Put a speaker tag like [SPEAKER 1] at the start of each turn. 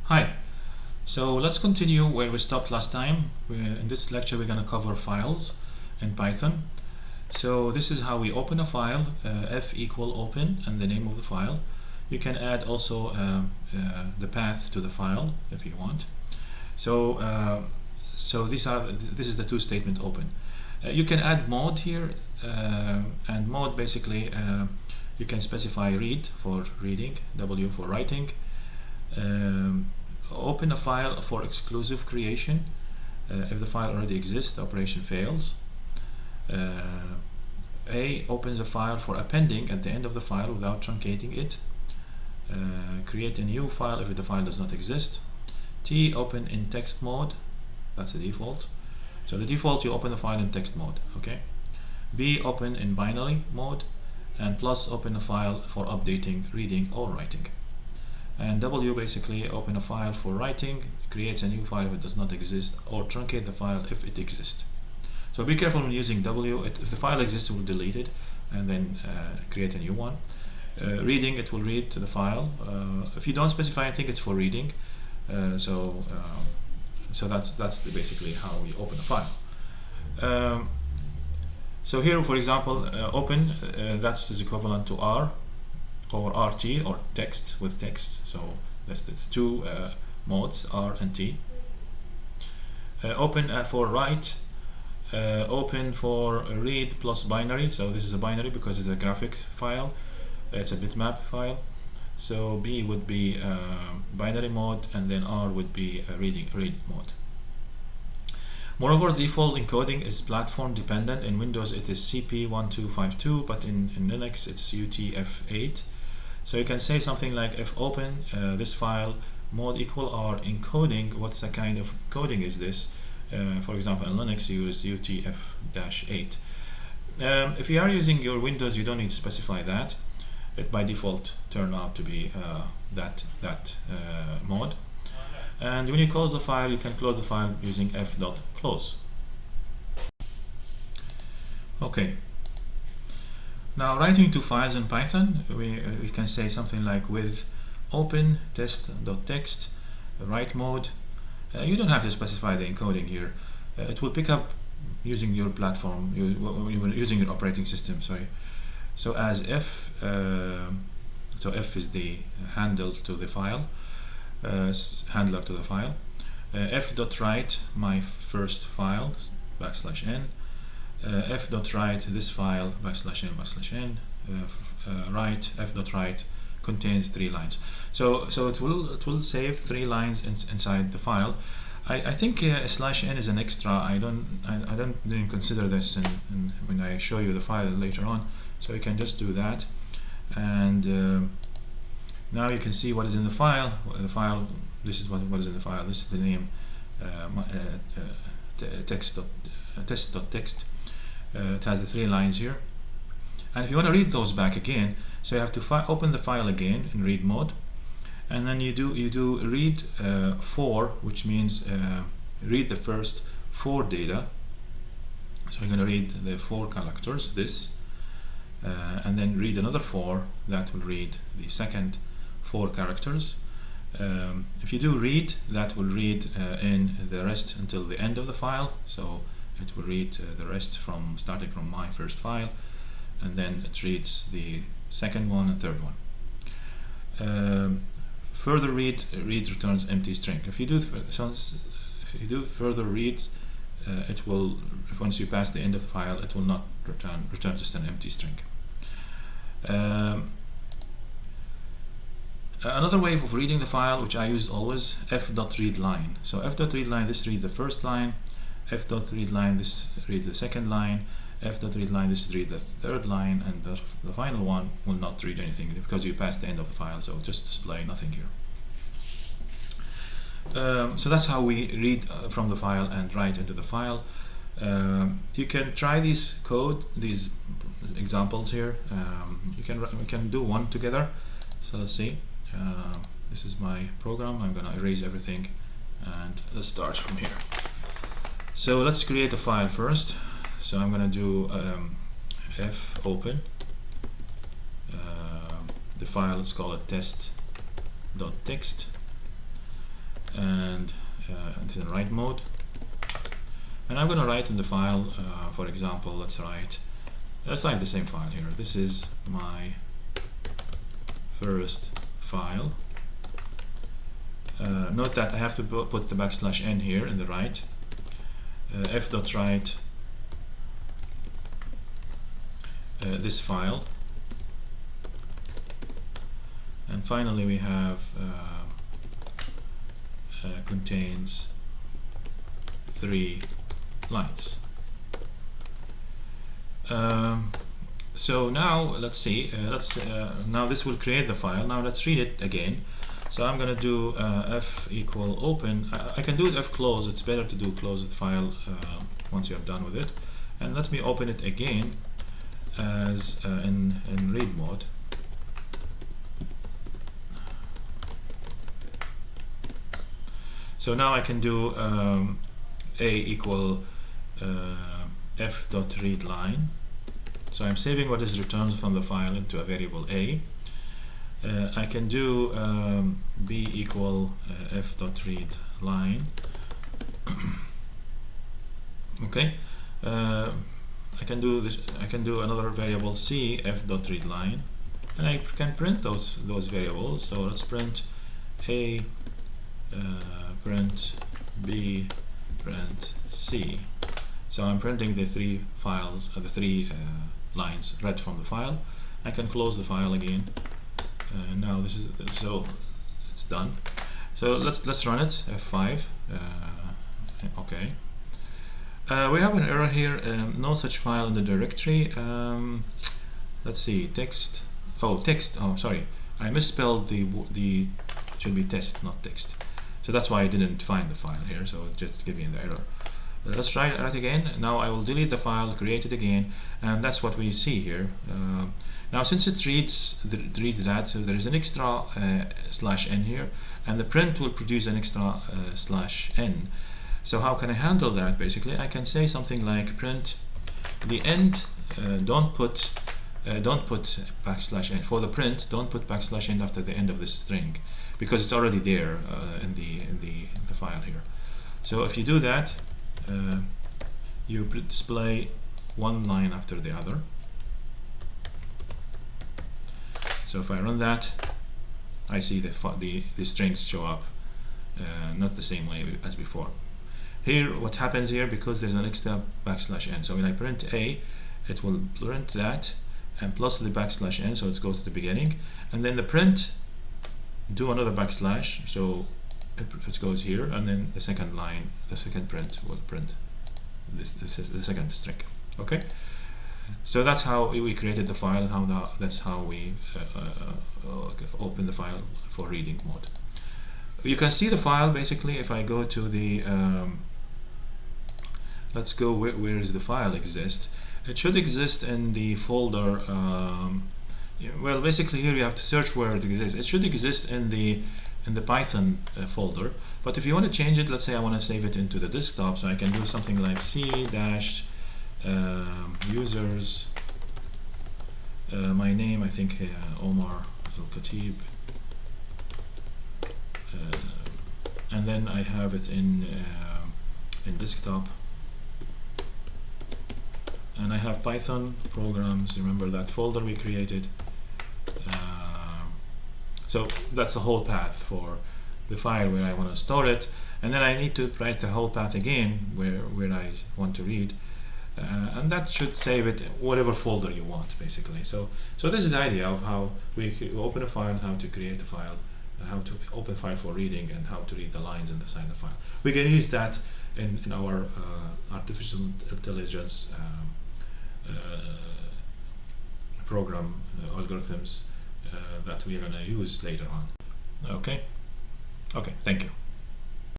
[SPEAKER 1] Hi, so let's continue where we stopped last time. In this lecture we're going to cover files in Python. So this is how we open a file, f equal open and the name of the file. You can add also the path to the file if you want. So this is the two statement open. You can add mode here, and mode basically you can specify read for reading, W for writing. Open a file for exclusive creation. If the file already exists, the operation fails. A opens a file for appending at the end of the file without truncating it. Create a new file if the file does not exist. T open in text mode. That's the default. So the default, you open the file in text mode. Okay. B open in binary mode, and plus open a file for updating, reading, or writing. And W basically open a file for writing, creates a new file if it does not exist, or truncate the file if it exists. So be careful when using W. If the file exists, it will delete it and then create a new one. Reading, it will read to the file. If you don't specify anything, it's for reading. So that's basically how we open a file. So here, for example, open, that is equivalent to R, or RT, or text with text. So that's the two modes, R and T. Open for write, open for read plus binary. So this is a binary because it's a graphics file, it's a bitmap file. So B would be binary mode, and then R would be read mode. Moreover, default encoding is platform dependent. In Windows it is CP1252, but in Linux it's UTF-8. So you can say something like if open this file mode equal R encoding, what's the kind of encoding is this? For example, in Linux you use UTF-8. If you are using your Windows, you don't need to specify that. It by default turn out to be that mode. And when you close the file, you can close the file using f.close. Okay. Now, writing two files in Python, we can say something like with open test.txt write mode. You don't have to specify the encoding here. It will pick up using your platform, using your operating system. Sorry. So as f, so f is the handle to the file, handler to the file. F.write my first file \n. F.write this file \n. Write f.write contains 3 lines. So it will save 3 lines inside the file. I think /n is an extra. I didn't consider this when I show you the file later on. So you can just do that, and now you can see what is in the file. This is what is in the file. This is the name test.txt. It has the 3 lines here, and if you want to read those back again, so you have to open the file again in read mode, and then you do read for, which means read the first 4 data. So you're going to read the 4 characters, this, and then read another 4 that will read the second 4 characters. If you do read, that will read in the rest until the end of the file. So it will read the rest starting from my first file, and then it reads the second one and third one. Further read returns empty string. If you do further reads, it will, once you pass the end of the file, it will not return just an empty string. Another way of reading the file, which I use always, f.readLine. So f.readLine, this read the first line. F.readLine, this read the second line. F.readLine, this read the third line, and the final one will not read anything because you passed the end of the file, so just display nothing here. So that's how we read from the file and write into the file. You can try these examples here. We can do one together. So let's see. This is my program. I'm going to erase everything, and let's start from here. So let's create a file first. So I'm going to do f open. The file, let's call it test.txt. and into the write mode. And I'm going to write in the file, for example, let's write the same file here. This is my first file. Note that I have to put the \n here in the write. f.write this file. And finally we have contains 3 lines. So now let's see, now this will create the file. Now let's read it again. So I'm going to do f equal open. I can do f close. It's better to do close the file once you are done with it. And let me open it again as in read mode. So now I can do a equal f.readLine. So I'm saving what is returned from the file into a variable a. I can do b equal f.readLine. Okay. I can do this. I can do another variable c f.readLine, and I can print those variables. So let's print a, print b, print c. So I'm printing the 3 files, the 3 lines read from the file. I can close the file again. Now this is so it's done. So let's run it. F5. Okay. We have an error here. No such file in the directory. Let's see. Text. Oh, text. Oh, sorry. I misspelled the. It should be test, not text. So that's why I didn't find the file here. So it just give me the error. Let's try it again. Now I will delete the file, create it again, and that's what we see here. Now since it reads that, so there is an extra /n here, and the print will produce an extra /n. So how can I handle that? Basically, I can say something like print the end. Don't put \n for the print. Don't put \n after the end of the string, because it's already there in the file here. So if you do that, you display one line after the other. So if I run that, I see the strings show up, not the same way as before. Here, what happens here, because there's an extra \n. So when I print a, it will print that and plus the \n, so it goes to the beginning, and then the print do another \, so it goes here, and then the second line, the second print will print this is the second string. Okay, so that's how we created the file, and that's how we open the file for reading mode. You can see the file basically if I go to the let's go where is the file exist. It should exist in the folder. Well, basically here you have to search where it exists. It should exist in the Python folder, but if you want to change it, let's say I want to save it into the desktop, so I can do something like c-users, my name, I think Omar Al-Khatib, and then I have it in desktop, and I have Python programs. Remember that folder we created. So that's the whole path for the file where I want to store it, and then I need to write the whole path again where I want to read, and that should save it whatever folder you want basically. So this is the idea of how we open a file, how to create a file, how to open a file for reading, and how to read the lines inside the file. We can use that in our artificial intelligence program algorithms that we are going to use later on. Okay, thank you.